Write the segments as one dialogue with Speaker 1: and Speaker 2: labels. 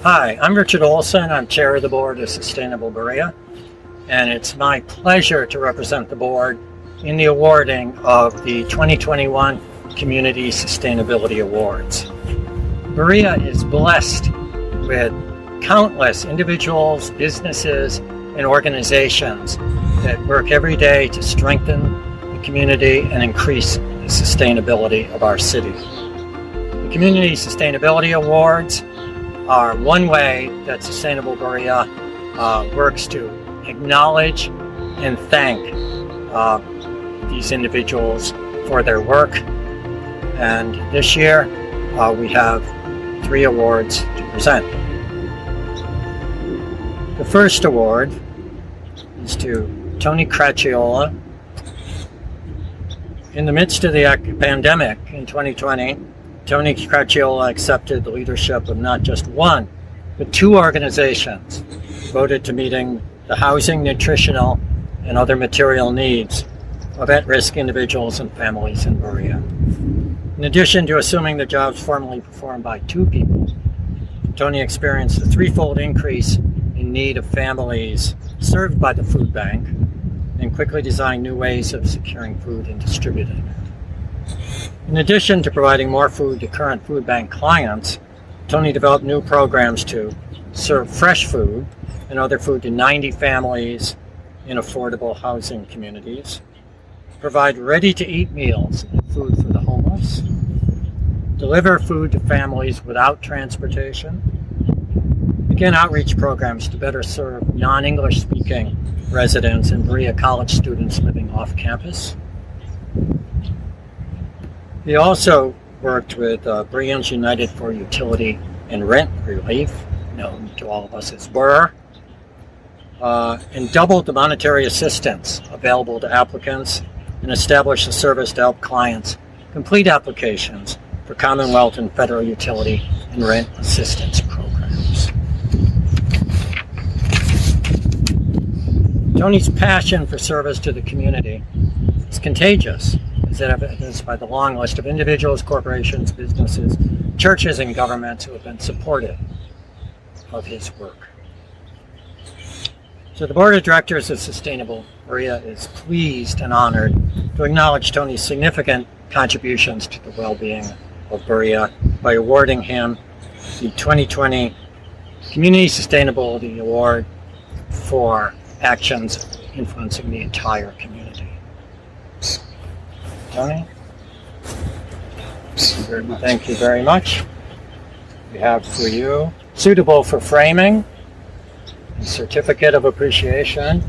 Speaker 1: Hi, I'm Richard Olson. I'm chair of the board of Sustainable Berea, and it's my pleasure to represent the board in the awarding of the 2021 Community Sustainability Awards. Berea is blessed with countless individuals, businesses, and organizations that work every day to strengthen the community and increase the sustainability of our city. The Community Sustainability Awards are one way that Sustainable Berea works to acknowledge and thank these individuals for their work. And this year we have 3 awards to present. The first award is to Tony Cracciola. In the midst of the pandemic in 2020, Tony Cracciola accepted the leadership of not just one, but 2 organizations devoted to meeting the housing, nutritional, and other material needs of at-risk individuals and families in Berea. In addition to assuming the jobs formerly performed by 2 people, Tony experienced a 3-fold increase in need of families served by the food bank and quickly designed new ways of securing food and distributing it. In addition to providing more food to current food bank clients, Tony developed new programs to serve fresh food and other food to 90 families in affordable housing communities, provide ready-to-eat meals and food for the homeless, deliver food to families without transportation, begin outreach programs to better serve non-English speaking residents and Berea College students living off campus. He also worked with Bereans United for Utility and Rent Relief, known to all of us as BURR, and doubled the monetary assistance available to applicants and established a service to help clients complete applications for Commonwealth and federal utility and rent assistance programs. Tony's passion for service to the community is contagious, as evidenced by the long list of individuals, corporations, businesses, churches, and governments who have been supportive of his work. So the Board of Directors of Sustainable Berea is pleased and honored to acknowledge Tony's significant contributions to the well-being of Berea by awarding him the 2020 Community Sustainability Award for actions influencing the entire community. Tony? Thank you very much. We have for you, suitable for framing, a certificate of appreciation,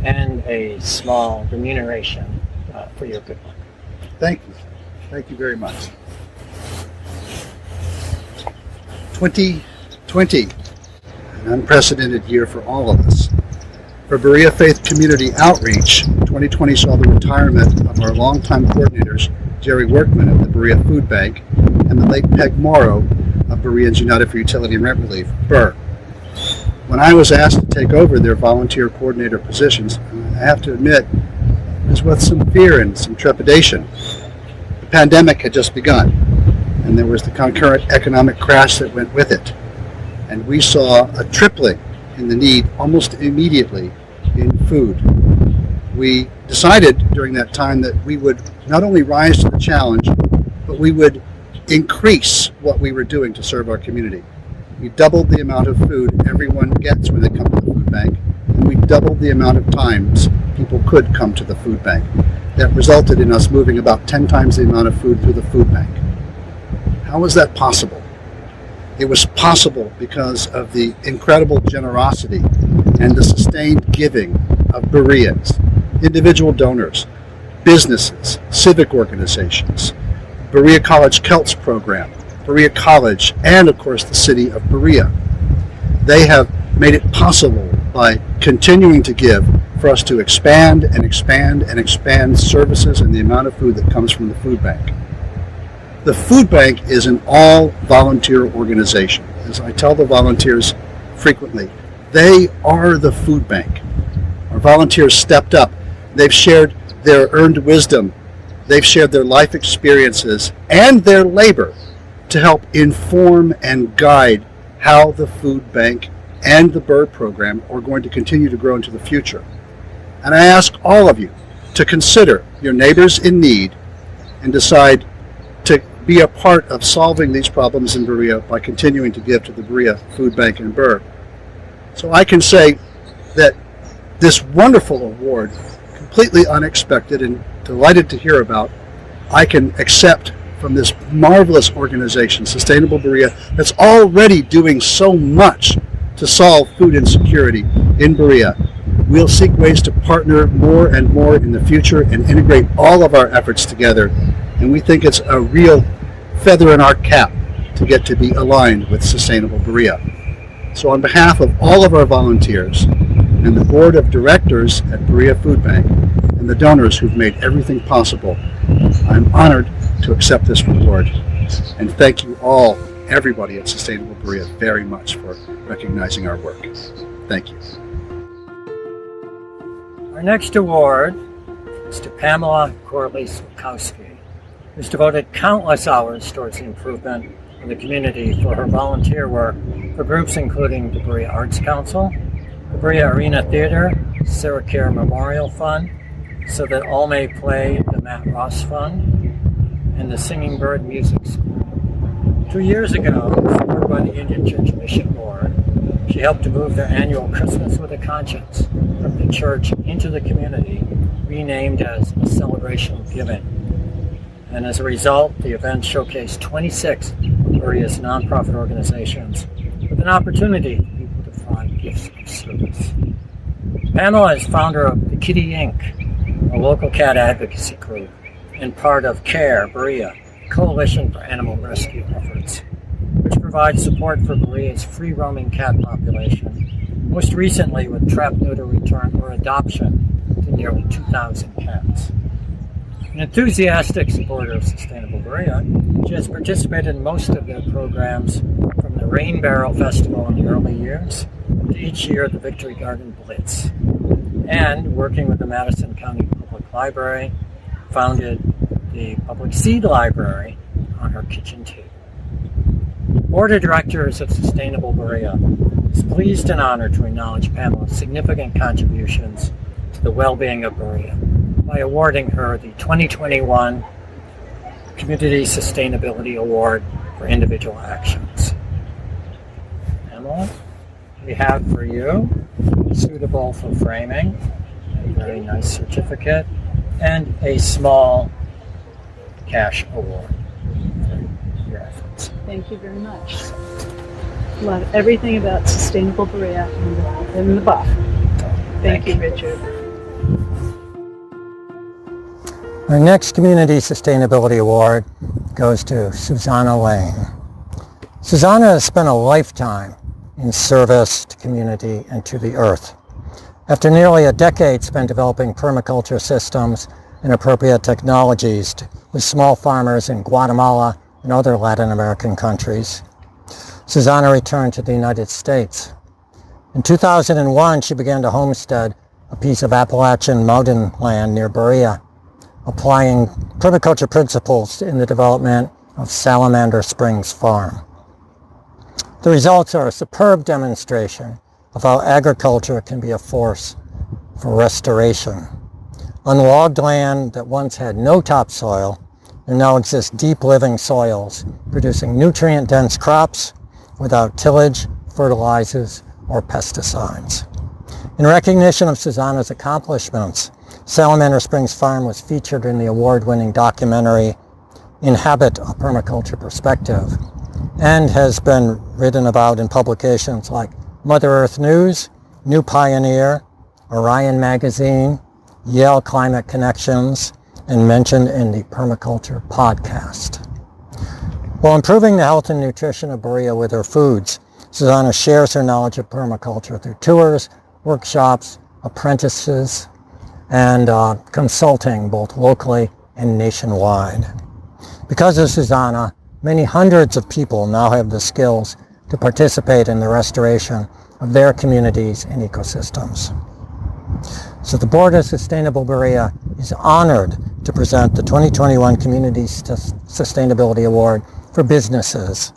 Speaker 1: and a small remuneration for your good work.
Speaker 2: Thank you. Thank you very much. 2020, an unprecedented year for all of us. For Berea Faith Community Outreach, 2020 saw the retirement of our longtime coordinators, Jerry Workman of the Berea Food Bank and the late Peg Morrow of Bereans United for Utility and Rent Relief, BURR. When I was asked to take over their volunteer coordinator positions, I have to admit, it was with some fear and some trepidation. The pandemic had just begun, and there was the concurrent economic crash that went with it. And we saw a tripling in the need almost immediately in food. We decided during that time that we would not only rise to the challenge, but we would increase what we were doing to serve our community. We doubled the amount of food everyone gets when they come to the food bank, and we doubled the amount of times people could come to the food bank. That resulted in us moving about 10 times the amount of food through the food bank. How was that possible? It was possible because of the incredible generosity and the sustained giving of Bereans, individual donors, businesses, civic organizations, Berea College Celts program, Berea College, and of course the city of Berea. They have made it possible by continuing to give for us to expand and expand and expand services and the amount of food that comes from the food bank. The food bank is an all-volunteer organization. As I tell the volunteers frequently, they are the food bank. Our volunteers stepped up. They've shared their earned wisdom. They've shared their life experiences and their labor to help inform and guide how the food bank and the bird program are going to continue to grow into the future. And I ask all of you to consider your neighbors in need and decide to be a part of solving these problems in Berea by continuing to give to the Berea Food Bank and Bird. So I can say that this wonderful award, completely unexpected and delighted to hear about, I can accept from this marvelous organization, Sustainable Berea, that's already doing so much to solve food insecurity in Berea. We'll seek ways to partner more and more in the future and integrate all of our efforts together. And we think it's a real feather in our cap to get to be aligned with Sustainable Berea. So on behalf of all of our volunteers and the board of directors at Berea Food Bank and the donors who've made everything possible, I'm honored to accept this reward. And thank you all, everybody at Sustainable Berea, very much for recognizing our work. Thank you.
Speaker 1: Our next award is to Pamela Corley-Swakowski, who's devoted countless hours towards the improvement of the community for her volunteer work for groups including the Berea Arts Council, the Berea Arena Theater, Sarah Care Memorial Fund, So That All May Play, the Matt Ross Fund, and the Singing Bird Music School. 2 years ago, supported by the Indian Church Mission Board, she helped to move their annual Christmas with a Conscience from the church into the community, renamed as a celebration of giving. And as a result, the event showcased 26 of Berea's nonprofit organizations with an opportunity for people to find gifts of service. Pamela is founder of the Kitty Inc., a local cat advocacy group, and part of CARE Berea, Coalition for Animal Rescue Efforts, which provides support for Berea's free-roaming cat population, most recently with trap, neuter, return, or adoption to nearly 2,000 cats. An enthusiastic supporter of Sustainable Berea, she has participated in most of their programs from the Rain Barrel Festival in the early years to each year the Victory Garden Blitz, and working with the Madison County Public Library, founded the Public Seed Library on her kitchen table. Board of Directors of Sustainable Berea is pleased and honored to acknowledge Pamela's significant contributions to the well-being of Berea by awarding her the 2021 Community Sustainability Award for Individual Actions. Pamela, we have for you, suitable for framing, a very nice certificate, and a small cash award for your efforts.
Speaker 3: Thank you very much. Love everything about Sustainable Berea in the buff. Thank you, Richard.
Speaker 1: Our next Community Sustainability Award goes to Susanna Lane. Susanna has spent a lifetime in service to community and to the earth. After nearly a decade spent developing permaculture systems and appropriate technologies with small farmers in Guatemala and other Latin American countries, Susanna returned to the United States. In 2001, she began to homestead a piece of Appalachian mountain land near Berea, applying permaculture principles in the development of Salamander Springs Farm. The results are a superb demonstration of how agriculture can be a force for restoration. On logged land that once had no topsoil, there now exist deep living soils producing nutrient-dense crops without tillage, fertilizers, or pesticides. In recognition of Susanna's accomplishments, Salamander Springs Farm was featured in the award-winning documentary Inhabit a Permaculture Perspective, and has been written about in publications like Mother Earth News, New Pioneer, Orion Magazine, Yale Climate Connections, and mentioned in the Permaculture Podcast. While improving the health and nutrition of Berea with her foods, Susanna shares her knowledge of permaculture through tours, workshops, apprentices, and consulting both locally and nationwide. Because of Susanna, many hundreds of people now have the skills to participate in the restoration of their communities and ecosystems. So the Board of Sustainable Berea is honored to present the 2021 Community Sustainability Award for businesses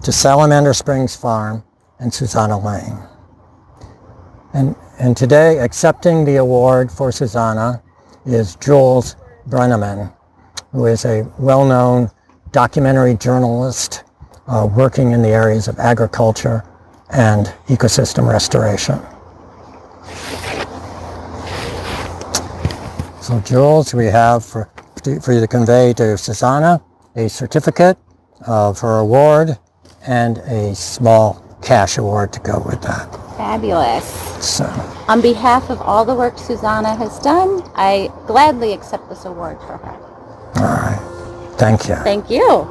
Speaker 1: to Salamander Springs Farm and Susanna Lane. And today, accepting the award for Susanna is Jules Brenneman, who is a well-known documentary journalist working in the areas of agriculture and ecosystem restoration. So Jules, we have for you to convey to Susanna a certificate of her award and a small cash award to go with that.
Speaker 4: Fabulous.
Speaker 1: So,
Speaker 4: On behalf of all the work Susanna has done, I gladly accept this award for her.
Speaker 1: all right. Thank you.
Speaker 4: Thank you.